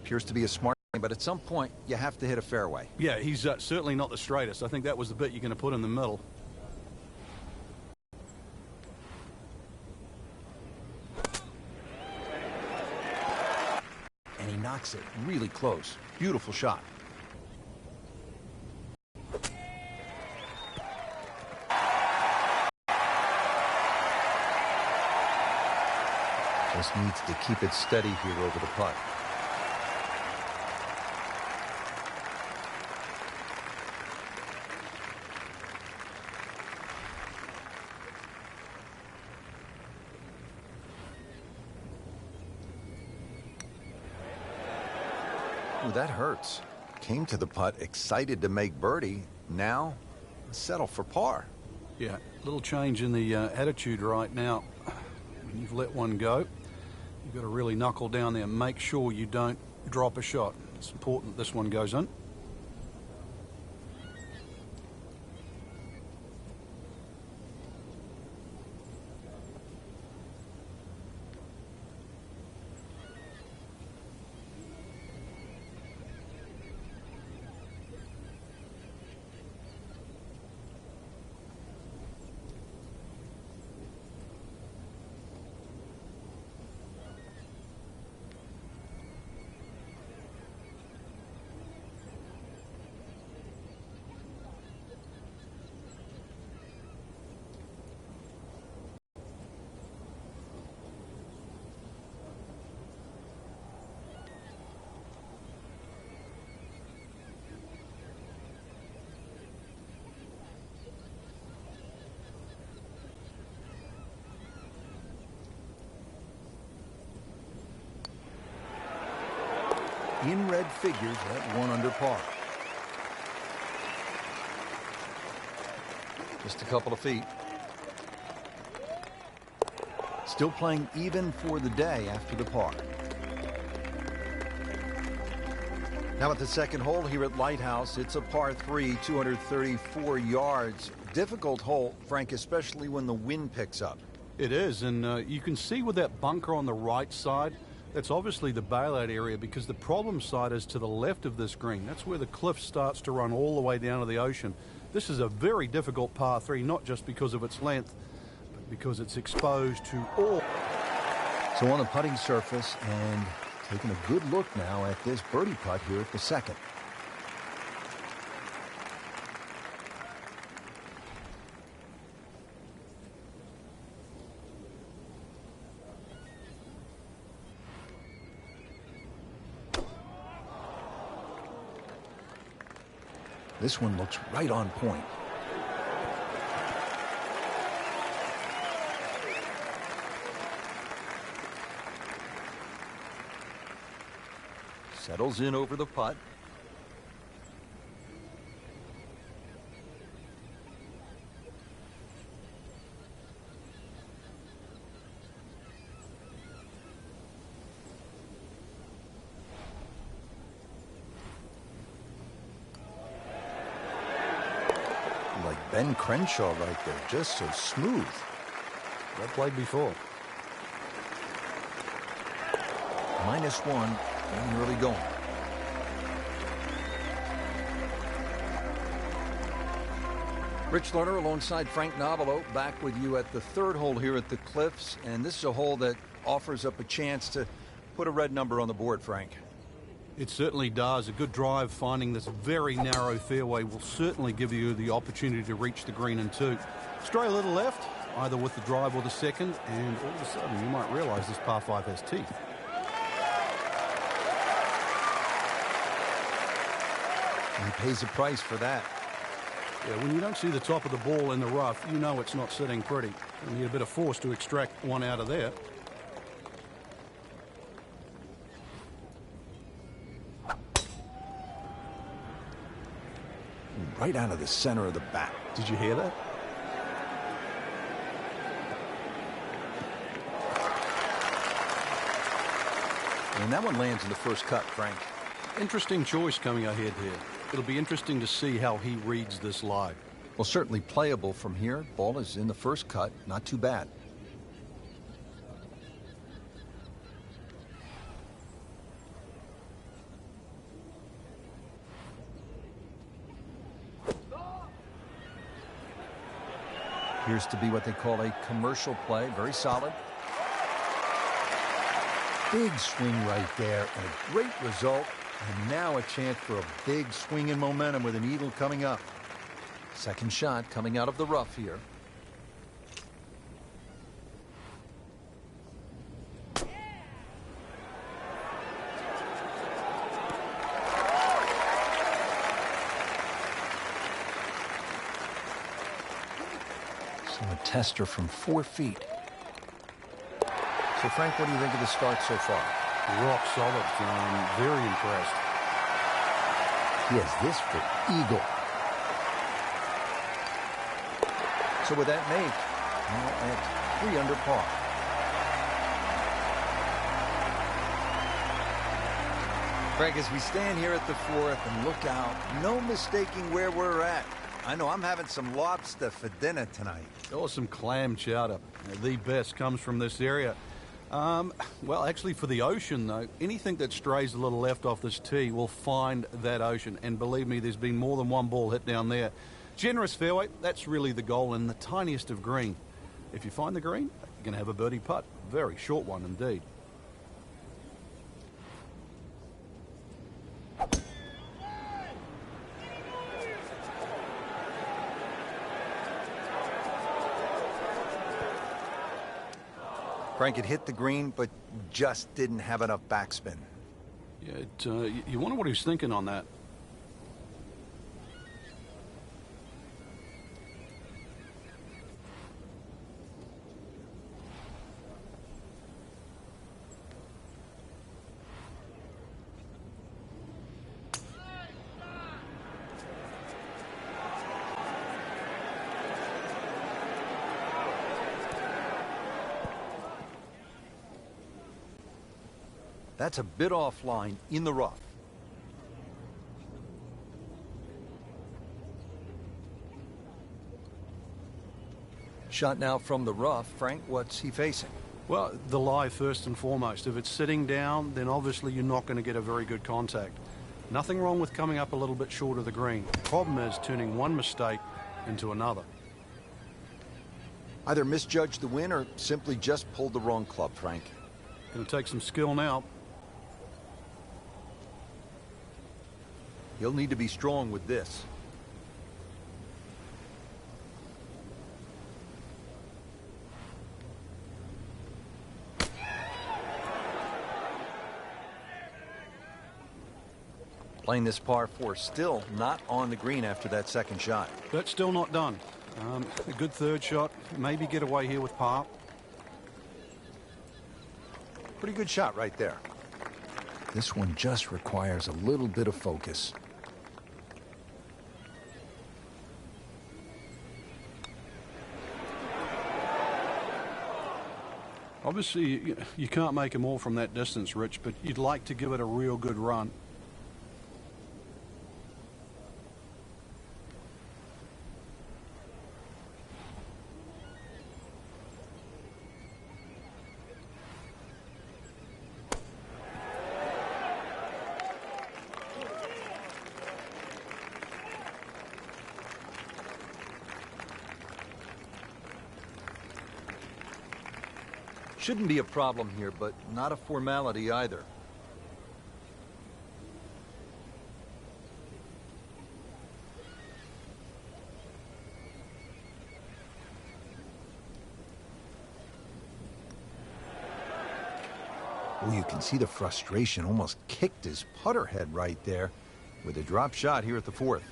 Appears to be a smart game, but at some point, you have to hit a fairway. Yeah, he's certainly not the straightest. I think that was the bit you're going to put in the middle. And he knocks it really close. Beautiful shot. Just needs to keep it steady here over the putt. Ooh, that hurts. Came to the putt excited to make birdie. Now, settle for par. Yeah, a little change in the attitude right now. When you've let one go, you've got to really knuckle down there and make sure you don't drop a shot. It's important this one goes in. In red figures at 1 under par. Just a couple of feet. Still playing even for the day after the par. Now at the second hole here at Lighthouse, it's a par 3, 234 yards. Difficult hole, Frank, especially when the wind picks up. It is, and you can see with that bunker on the right side, that's obviously the bailout area, because the problem side is to the left of this green. That's where the cliff starts to run all the way down to the ocean. This is a very difficult par 3, not just because of its length, but because it's exposed to all. So on the putting surface, and taking a good look now at this birdie putt here at the second. This one looks right on point. Settles in over the putt. Like Ben Crenshaw right there, just so smooth. Well played before. -1 and early going. Rich Lerner alongside Frank Nobilo, back with you at the third hole here at the Cliffs, and this is a hole that offers up a chance to put a red number on the board, Frank. It certainly does. A good drive finding this very narrow fairway will certainly give you the opportunity to reach the green in 2. Stray a little left, either with the drive or the second, and all of a sudden you might realize this par 5 has teeth. And he pays a price for that. Yeah, when you don't see the top of the ball in the rough, you know it's not sitting pretty. You need a bit of force to extract one out of there. Right out of the center of the bat. Did you hear that? And that one lands in the first cut, Frank. Interesting choice coming ahead here. It'll be interesting to see how he reads this lie. Well, certainly playable from here. Ball is in the first cut. Not too bad. Appears to be what they call a commercial play. Very solid. Big swing right there and a great result. And now a chance for a big swing in momentum with an eagle coming up. Second shot coming out of the rough here. So a tester from 4 feet. So Frank, what do you think of the start so far? Rock solid, John. Very impressed. He has this for eagle. So with that make, now at 3 under par. Frank, as we stand here at the 4th and look out, no mistaking where we're at. I know I'm having some lobster for dinner tonight. Oh, some clam chowder. The best comes from this area. Well, actually, for the ocean, though, anything that strays a little left off this tee will find that ocean. And believe me, there's been more than one ball hit down there. Generous fairway, that's really the goal, and the tiniest of green. If you find the green, you're going to have a birdie putt. Very short one indeed. Frank had hit the green, but just didn't have enough backspin. Yeah, you wonder what he was thinking on that. That's a bit offline in the rough. Shot now from the rough. Frank, what's he facing? Well, the lie first and foremost. If it's sitting down, then obviously you're not going to get a very good contact. Nothing wrong with coming up a little bit short of the green. The problem is turning one mistake into another. Either misjudged the win or simply just pulled the wrong club, Frank. Going to take some skill now. He'll need to be strong with this. Playing this par 4, still not on the green after that second shot. But still not done. A good third shot. Maybe get away here with par. Pretty good shot right there. This one just requires a little bit of focus. Obviously, you can't make them all from that distance, Rich, but you'd like to give it a real good run. Shouldn't be a problem here, but not a formality either. Oh, you can see the frustration. Almost kicked his putter head right there with a drop shot here at the 4th.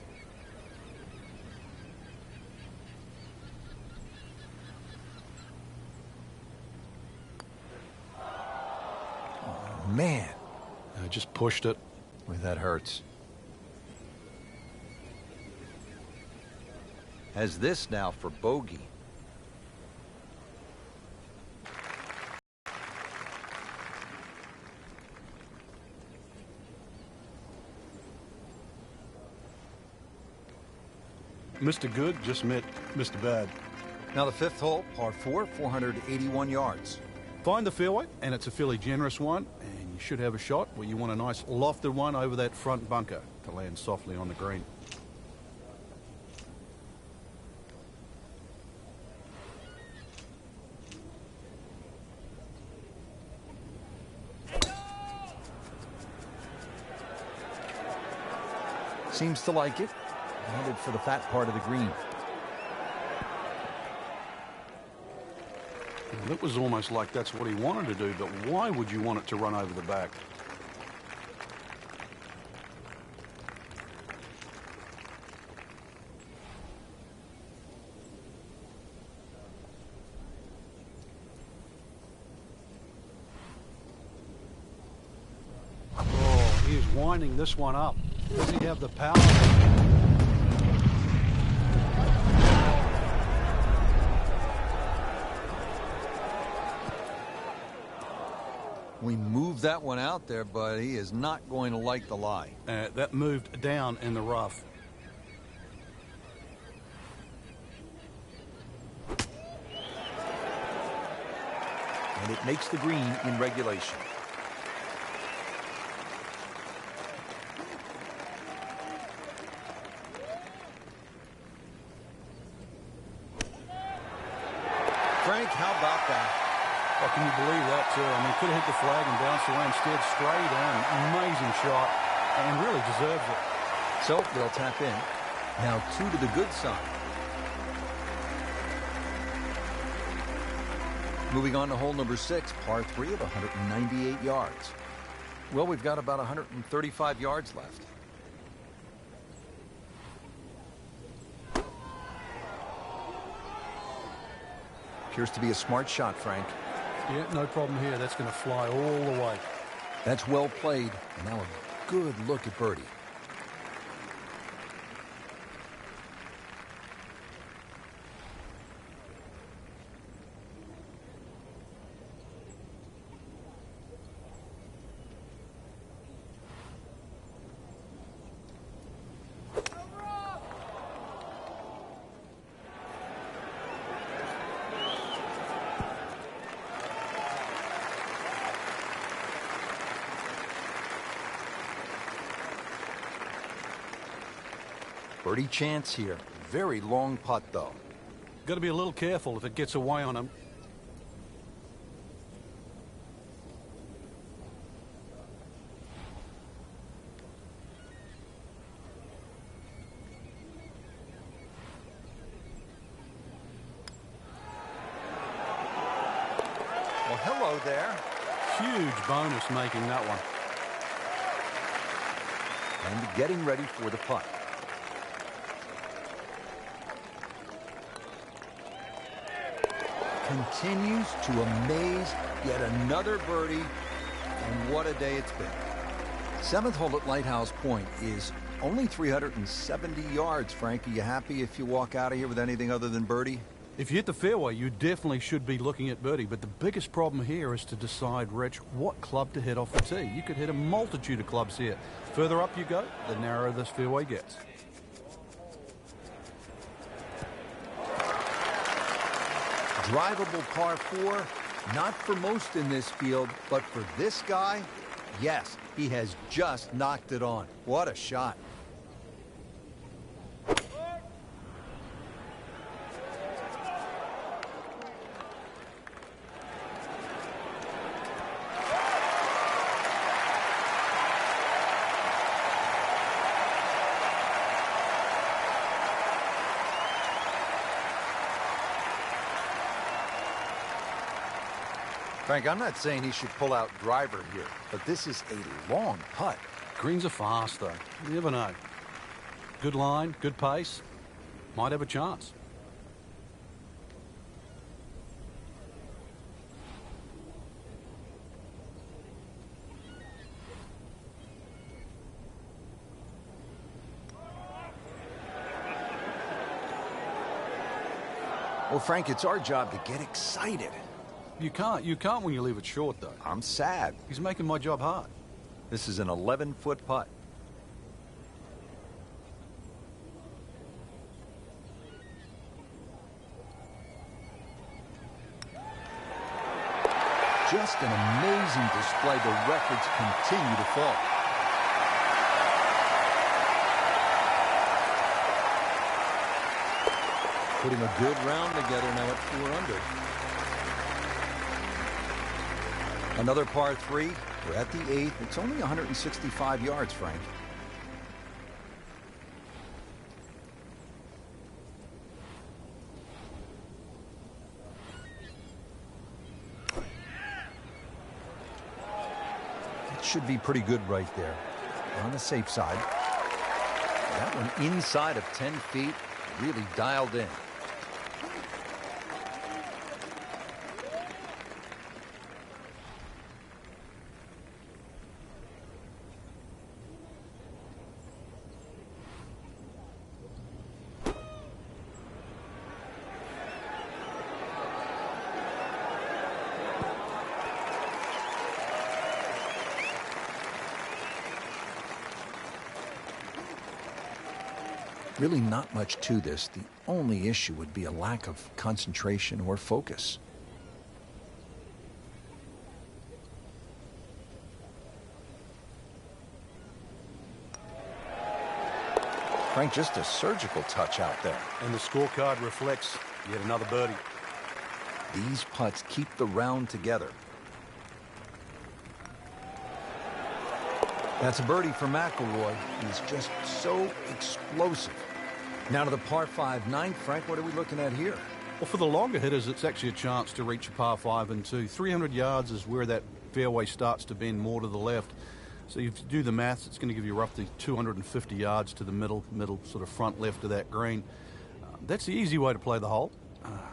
Man, I just pushed it. Boy, that hurts. Has this now for bogey. Mr. Good just met Mr. Bad. Now the 5th hole, par 4, 481 yards. Find the fairway, and it's a fairly generous one, and you should have a shot where you want a nice lofted one over that front bunker to land softly on the green. Seems to like it. Headed for the fat part of the green. It was almost like that's what he wanted to do, but why would you want it to run over the back? Oh, he is winding this one up. Does he have the power? We moved that one out there, but he is not going to like the lie. That moved down in the rough. And it makes the green in regulation. Frank, how about that? Oh, can you believe that, too? I mean, could have hit the flag and bounced away instead. Straight on. Amazing shot. And really deserves it. So they'll tap in. Now 2 to the good side. Moving on to hole number 6, par 3 of 198 yards. Well, we've got about 135 yards left. Appears to be a smart shot, Frank. Yeah, no problem here. That's going to fly all the way. That's well played. And now a good look at birdie. Birdie chance here. Very long putt, though. Got to be a little careful if it gets away on him. Well, hello there. Huge bonus making that one. And getting ready for the putt. Continues to amaze. Yet another birdie. And what a day it's been. 7th hole at Lighthouse Point is only 370 yards, Frank. Are you happy if you walk out of here with anything other than birdie? If you hit the fairway, you definitely should be looking at birdie. But the biggest problem here is to decide, Rich, what club to hit off the tee. You could hit a multitude of clubs here. Further up you go, the narrower this fairway gets. Drivable par 4, not for most in this field, but for this guy, yes, he has just knocked it on. What a shot. Frank, I'm not saying he should pull out driver here, but this is a long putt. Greens are fast, though. You never know. Good line, good pace. Might have a chance. Well, Frank, it's our job to get excited. You can't when you leave it short, though. I'm sad. He's making my job hard. This is an 11-foot putt. Just an amazing display. The records continue to fall. Putting a good round together now at 4 under. Another par 3. We're at the 8th. It's only 165 yards, Frank. should be pretty good right there. On the safe side. That one inside of 10 feet, really dialed in. Really not much to this. The only issue would be a lack of concentration or focus. Frank, just a surgical touch out there. And the scorecard reflects yet another birdie. These putts keep the round together. That's a birdie for McIlroy. He's just so explosive. Now to the par 5 ninth. Frank, what are we looking at here? Well, for the longer hitters, it's actually a chance to reach a par 5 and 2. 300 yards is where that fairway starts to bend more to the left. So if you do the maths, it's going to give you roughly 250 yards to the middle sort of front left of that green. That's the easy way to play the hole.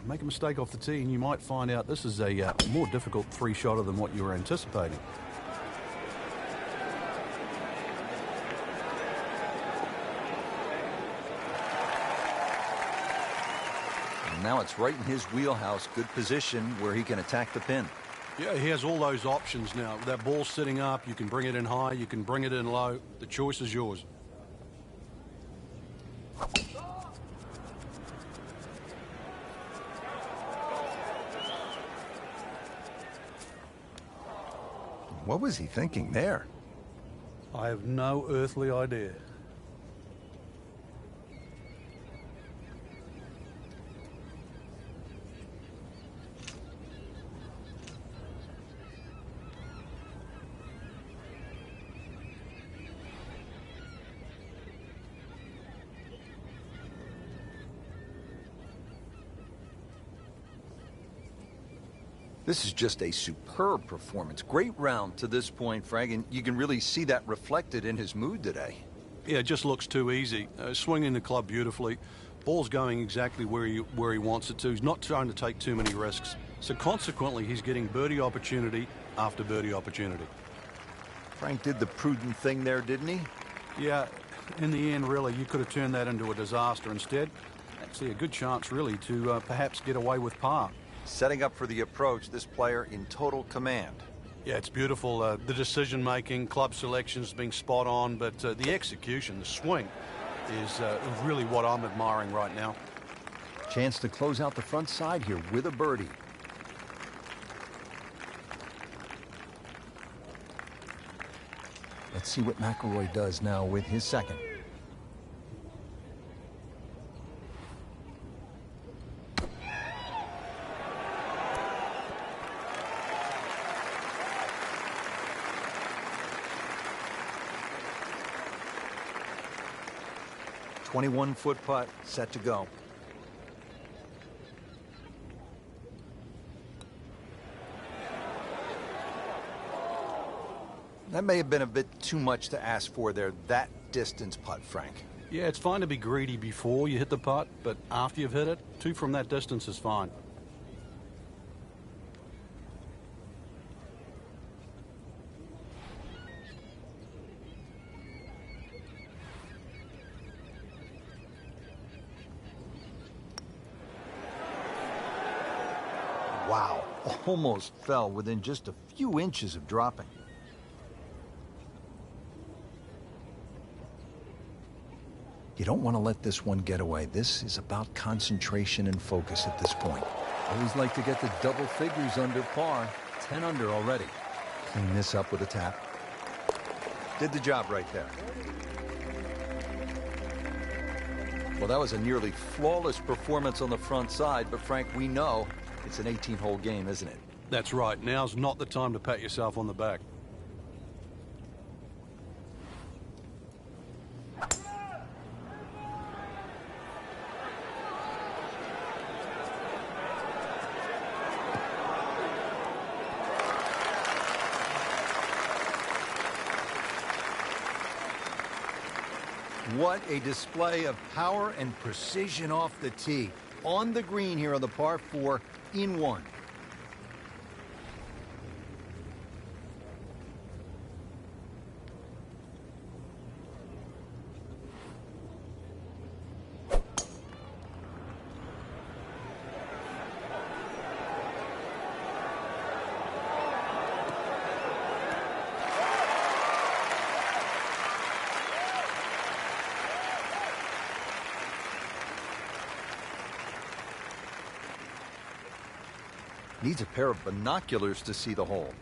Make a mistake off the tee and you might find out this is a more difficult three-shotter than what you were anticipating. Now it's right in his wheelhouse. Good position where he can attack the pin. Yeah, he has all those options now. That ball's sitting up. You can bring it in high. You can bring it in low. The choice is yours. What was he thinking there? I have no earthly idea. This is just a superb performance. Great round to this point, Frank, and you can really see that reflected in his mood today. Yeah, it just looks too easy. Swinging the club beautifully. Ball's going exactly where he wants it to. He's not trying to take too many risks. So consequently, he's getting birdie opportunity after birdie opportunity. Frank did the prudent thing there, didn't he? Yeah, in the end, really, you could have turned that into a disaster. Instead, actually a good chance, really, to perhaps get away with par. Setting up for the approach, this player in total command. Yeah, it's beautiful. The decision-making, club selections being spot on, but the execution, the swing, is really what I'm admiring right now. Chance to close out the front side here with a birdie. Let's see what McIlroy does now with his second. .21-foot putt set to go. That may have been a bit too much to ask for there, that distance putt, Frank. Yeah, it's fine to be greedy before you hit the putt, but after you've hit it, 2 from that distance is fine. Wow, almost fell within just a few inches of dropping. You don't want to let this one get away. This is about concentration and focus at this point. Always like to get the double figures under par. 10 under already. Clean this up with a tap. Did the job right there. Well, that was a nearly flawless performance on the front side, but Frank, we know it's an 18-hole game, isn't it? That's right. Now's not the time to pat yourself on the back. What a display of power and precision off the tee. On the green here on the par 4 in 1. Needs a pair of binoculars to see the hole.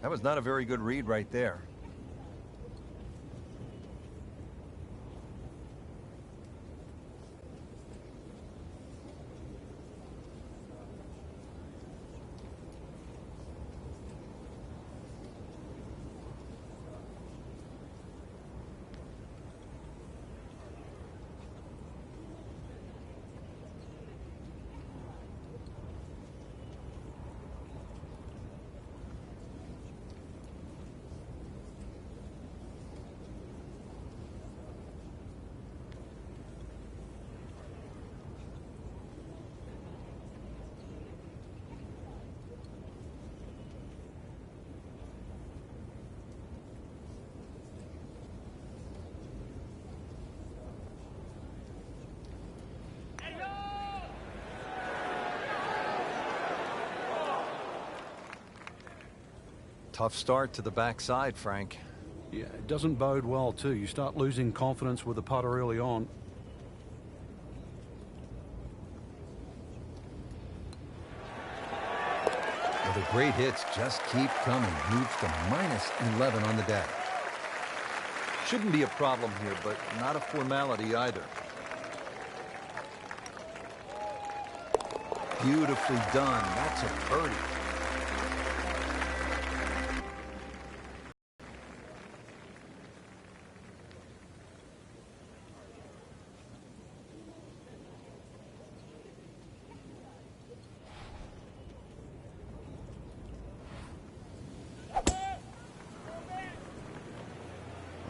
That was not a very good read right there. Tough start to the backside, Frank. Yeah, it doesn't bode well, too. You start losing confidence with the putter early on. Well, the great hits just keep coming. Moves to -11 on the day. Shouldn't be a problem here, but not a formality either. Beautifully done. That's a birdie.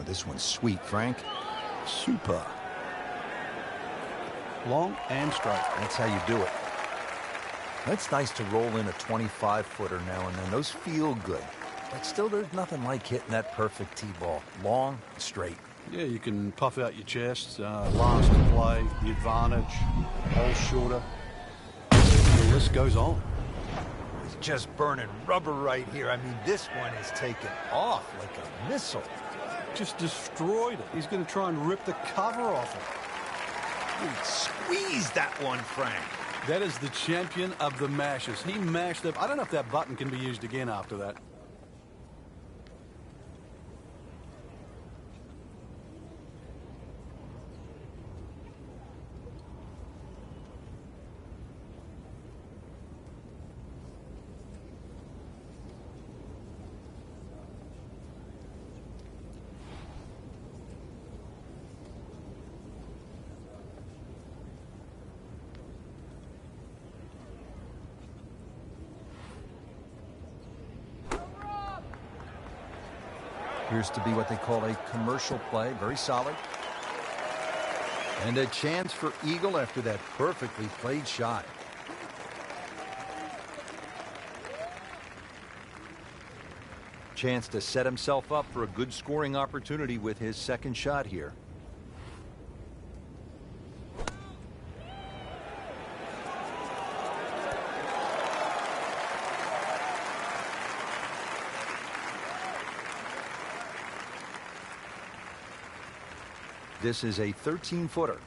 This one's sweet, Frank. Super. Long and straight. That's how you do it. It's nice to roll in a 25-footer now and then. Those feel good. But still, there's nothing like hitting that perfect tee ball. Long and straight. Yeah, you can puff out your chest, last to play, the advantage, hole shorter. The list goes on. It's just burning rubber right here. I mean, this one is taking off like a missile. Just destroyed it. He's going to try and rip the cover off it. He squeezed that one, Frank. That is the champion of the mashes. He mashed up. I don't know if that button can be used again after that. Appears to be what they call a commercial play. Very solid. And a chance for eagle after that perfectly played shot. Chance to set himself up for a good scoring opportunity with his second shot here. This is a 13-footer.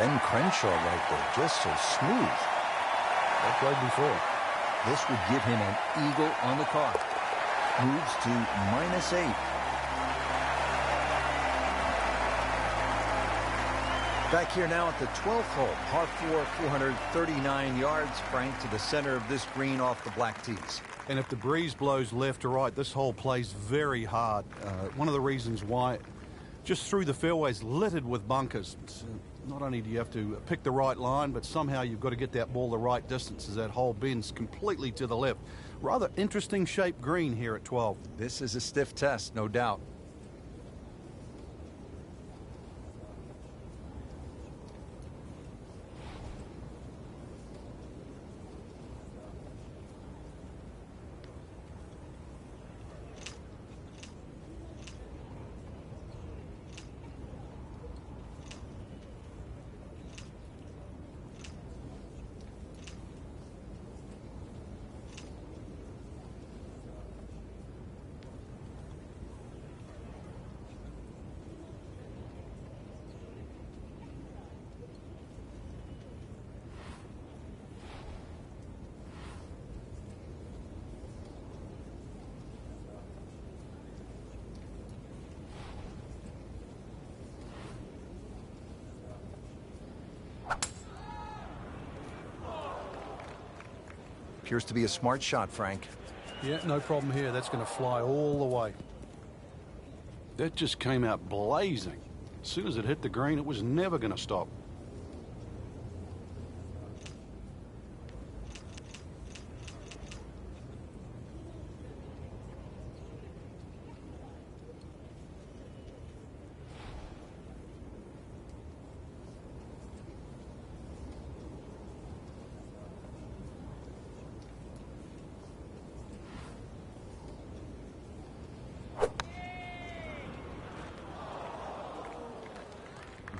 Ben Crenshaw right there, just so smooth. They played before. This would give him an eagle on the card. Moves to -8. Back here now at the 12th hole, par 4, 439 yards, Frank, to the center of this green off the black tees. And if the breeze blows left or right, this hole plays very hard. One of the reasons why, just through the fairways littered with bunkers. Not only do you have to pick the right line, but somehow you've got to get that ball the right distance as that hole bends completely to the left. Rather interesting shaped green here at 12. This is a stiff test, no doubt. Appears to be a smart shot, Frank. Yeah, no problem here. That's going to fly all the way. That just came out blazing. As soon as it hit the green, it was never going to stop.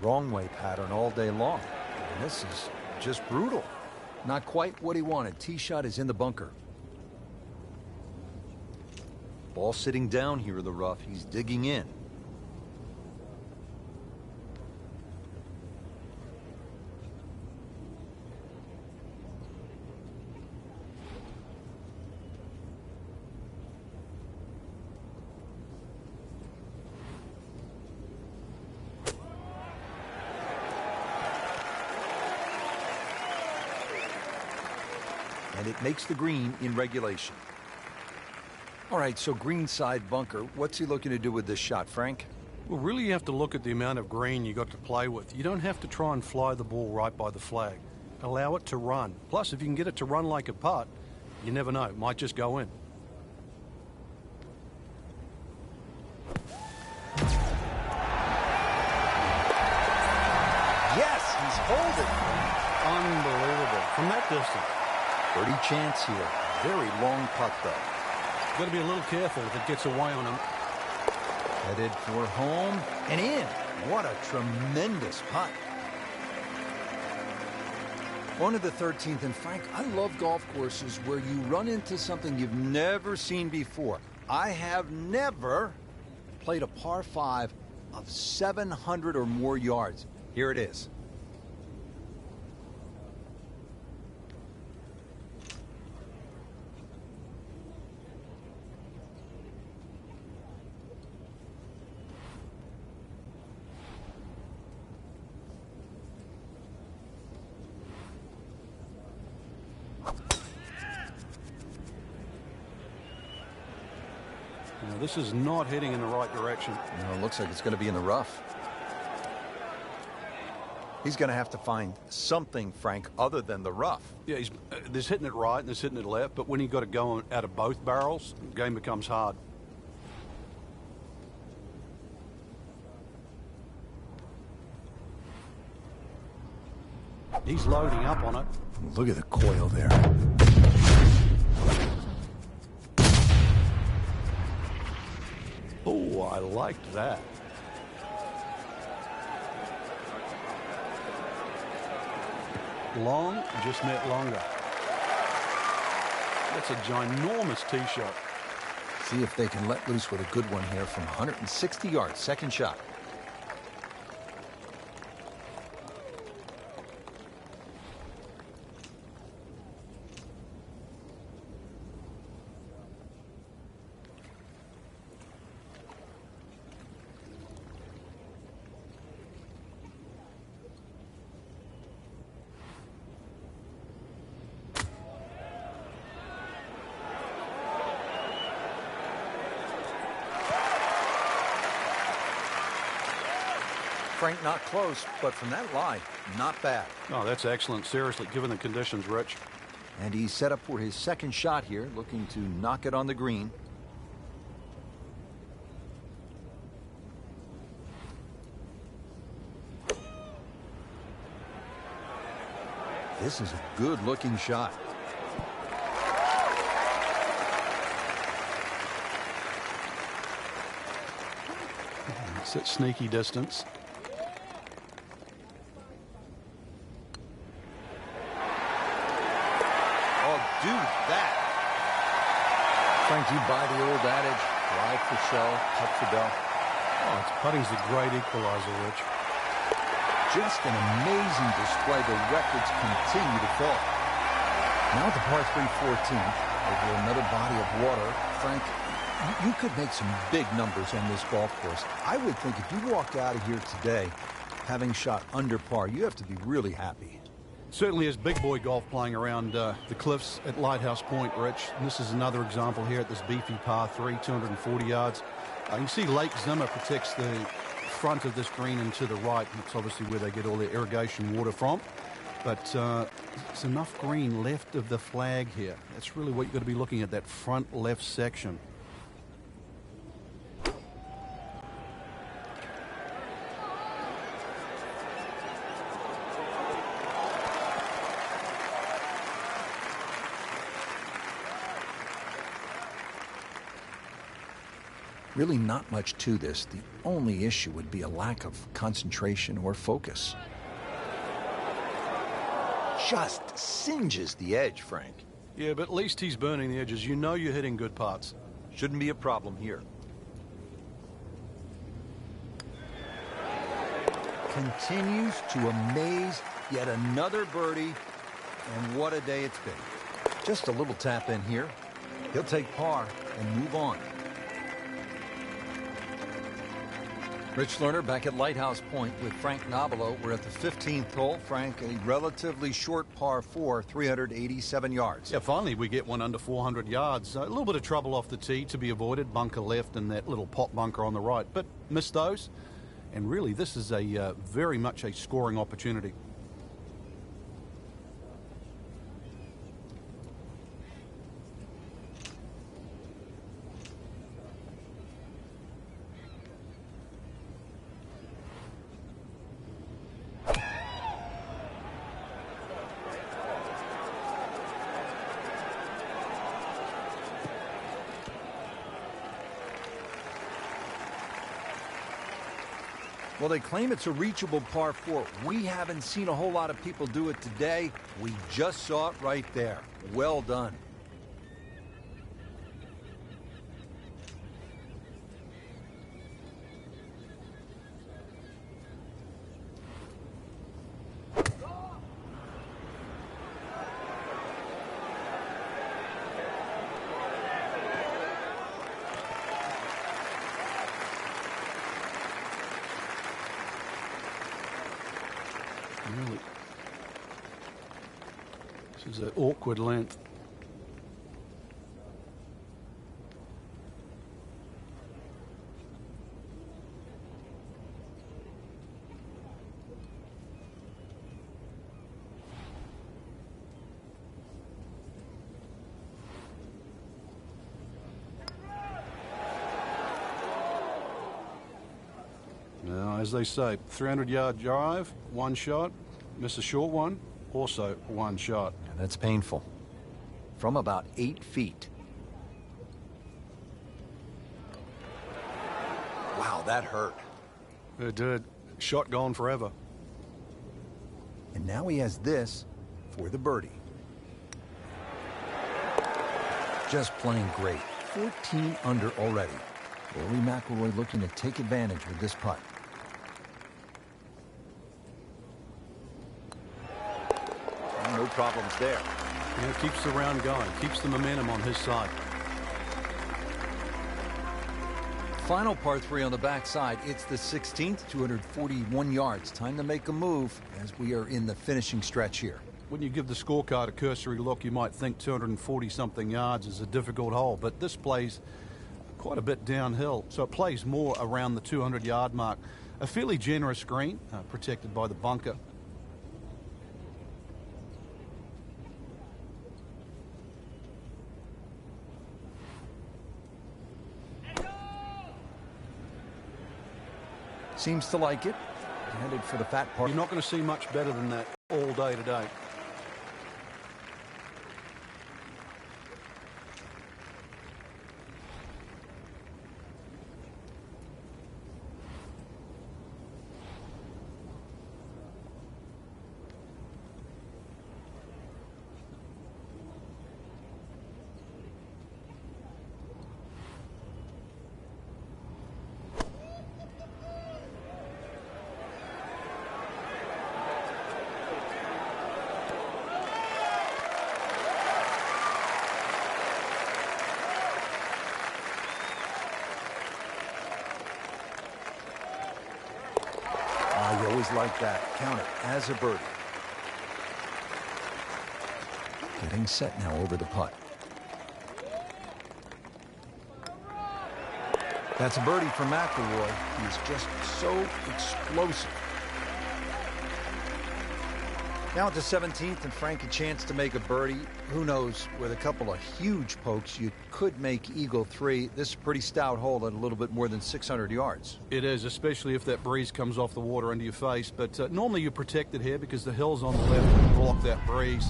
Wrong way pattern all day long. And this is just brutal. Not quite what he wanted. Tee shot is in the bunker. Ball sitting down here in the rough. He's digging in. And it makes the green in regulation. All right, so greenside bunker. What's he looking to do with this shot, Frank? Well, really you have to look at the amount of green you got to play with. You don't have to try and fly the ball right by the flag. Allow it to run. Plus, if you can get it to run like a putt, you never know. It might just go in. Yes, he's holding. Unbelievable. From that distance. Birdie chance here. Very long putt, though. Got to be a little careful if it gets away on him. Headed for home and in. What a tremendous putt. On to the 13th, and Frank, I love golf courses where you run into something you've never seen before. I have never played a par 5 of 700 or more yards. Here it is. Now, this is not heading in the right direction. No, it looks like it's going to be in the rough. He's going to have to find something, Frank, other than the rough. Yeah, there's hitting it right and there's hitting it left, but when you've got to go out of both barrels, the game becomes hard. He's loading up on it. Look at the coil there. Oh, I liked that. Long, just met longer. That's a ginormous tee shot. See if they can let loose with a good one here from 160 yards. Second shot. Frank, not close, but from that lie, not bad. Oh, that's excellent. Seriously, given the conditions, Rich. And he's set up for his second shot here, looking to knock it on the green. This is a good-looking shot. It's at sneaky distance. Oh, do that. Frank, you buy the old adage, drive for show, putt for dough. Oh, putting's a great equalizer, Rich. Just an amazing display. The records continue to fall. Now at the par 3 14th, over another body of water, Frank, you could make some big numbers on this golf course. I would think if you walk out of here today having shot under par, you have to be really happy. Certainly is big boy golf playing around the cliffs at Lighthouse Point, Rich. And this is another example here at this beefy par 3, 240 yards. You can see Lake Zimmer protects the front of this green and to the right. It's obviously where they get all their irrigation water from. But it's enough green left of the flag here. That's really what you've got to be looking at, that front left section. Really not much to this. The only issue would be a lack of concentration or focus. Just singes the edge, Frank. Yeah, but at least he's burning the edges. You know you're hitting good putts. Shouldn't be a problem here. Continues to amaze. Yet another birdie. And what a day it's been. Just a little tap in here. He'll take par and move on. Rich Lerner back at Lighthouse Point with Frank Nobilo. We're at the 15th hole. Frank, a relatively short par 4, 387 yards. Yeah, finally we get one under 400 yards. A little bit of trouble off the tee to be avoided. Bunker left and that little pot bunker on the right. But missed those. And really, this is a very much a scoring opportunity. Well, they claim it's a reachable par 4. We haven't seen a whole lot of people do it today. We just saw it right there. Well done. Really, this is an awkward length. Now, as they say, 300-yard drive, one shot, miss a short one, also one shot. And that's painful. From about 8 feet. Wow, that hurt. It did. Shot gone forever. And now he has this for the birdie. Just playing great. 14 under already. Rory McIlroy looking to take advantage with this putt. No problems there. Yeah, keeps the round going, keeps the momentum on his side. Final par 3 on the backside. It's the 16th, 241 yards. Time to make a move as we are in the finishing stretch here. When you give the scorecard a cursory look, you might think 240-something yards is a difficult hole, but this plays quite a bit downhill, so it plays more around the 200-yard mark. A fairly generous green, protected by the bunker. Seems to like it. Headed for the fat part. You're not going to see much better than that all day today. You always like that. Count it as a birdie. Getting set now over the putt. That's a birdie for McIlroy. He's just so explosive. Now at the 17th, and Frank, a chance to make a birdie. Who knows, with a couple of huge pokes, you could make Eagle 3. This is a pretty stout hole at a little bit more than 600 yards. It is, especially if that breeze comes off the water into your face. But normally you're protected here because the hills on the left block that breeze.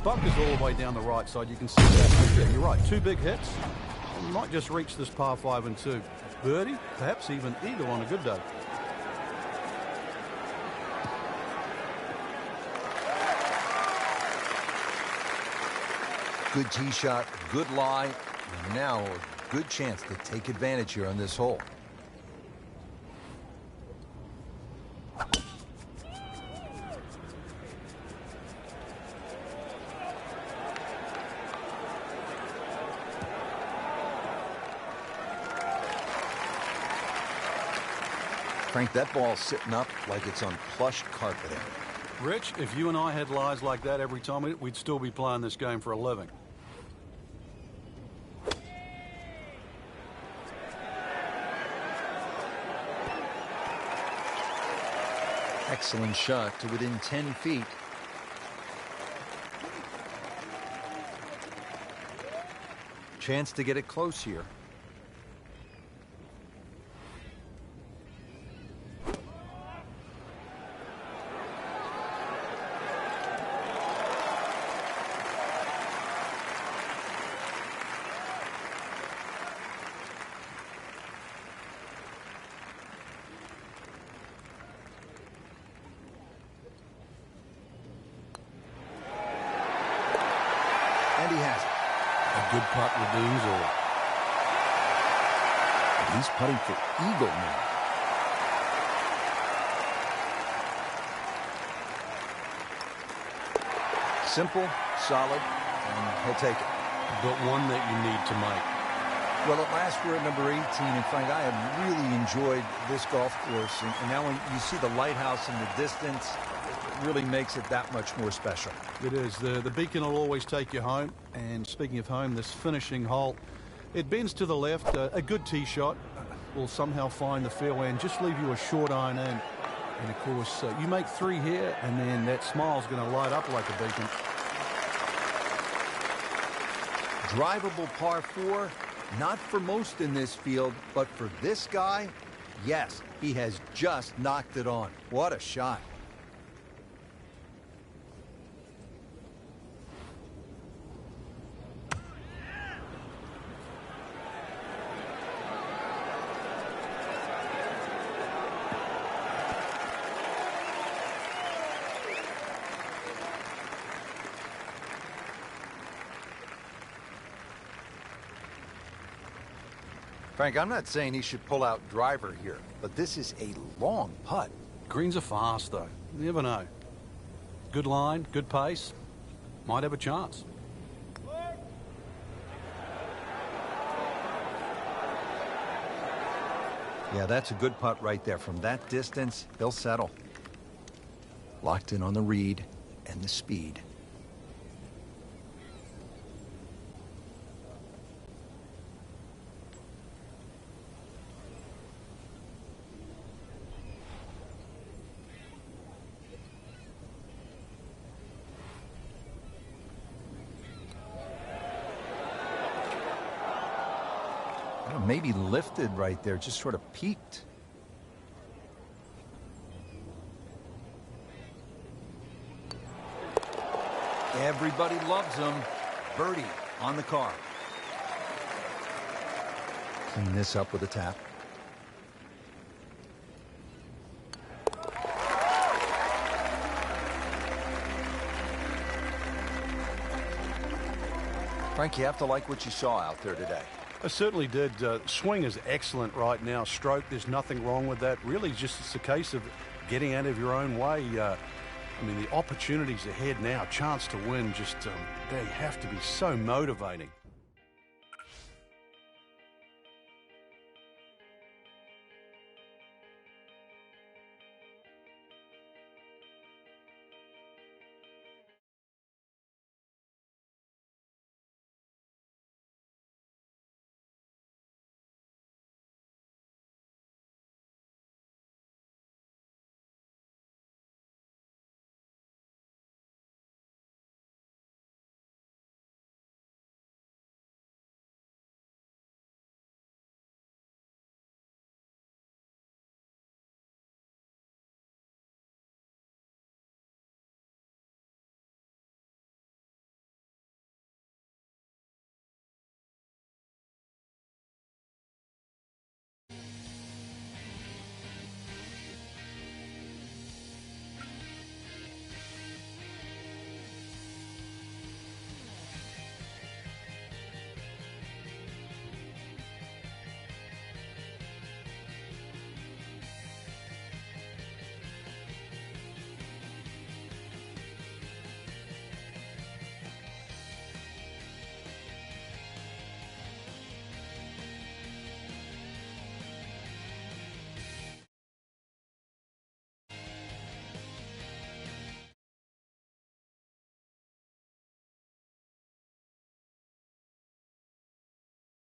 Bunker's all the way down the right side. You can see that. Yeah, you're right. Two big hits. You might just reach this par 5 and 2. Birdie, perhaps even eagle on a good day. Good tee shot, good lie, and now a good chance to take advantage here on this hole. Frank, that ball's sitting up like it's on plush carpeting. Rich, if you and I had lies like that every time, we'd still be playing this game for a living. Excellent shot to within 10 feet. Chance to get it close here. And he has it. A good putt redeems all. He's putting for eagle now. Simple, solid, and he'll take it. But one that you need to make. Well, at last we're at number 18, and Frank, I have really enjoyed this golf course. And now when you see the lighthouse in the distance, it really makes it that much more special. It is. The beacon will always take you home. And speaking of home, this finishing hole, it bends to the left. A good tee shot will somehow find the fairway and just leave you a short iron in. And, of course, you make 3 here, and then that smile's going to light up like a beacon. Drivable par 4. Not for most in this field, but for this guy, yes, he has just knocked it on. What a shot. Frank, I'm not saying he should pull out driver here, but this is a long putt. Greens are fast, though. You never know. Good line, good pace. Might have a chance. Yeah, that's a good putt right there. From that distance, he'll settle. Locked in on the read and the speed. maybe lifted right there, just sort of peaked. Everybody loves him. Birdie on the car. Clean this up with a tap. Frank, you have to like what you saw out there today. I certainly did. Swing is excellent right now. Stroke, there's nothing wrong with that. Really, just it's a case of getting out of your own way. I mean, the opportunities ahead now, chance to win, just they have to be so motivating.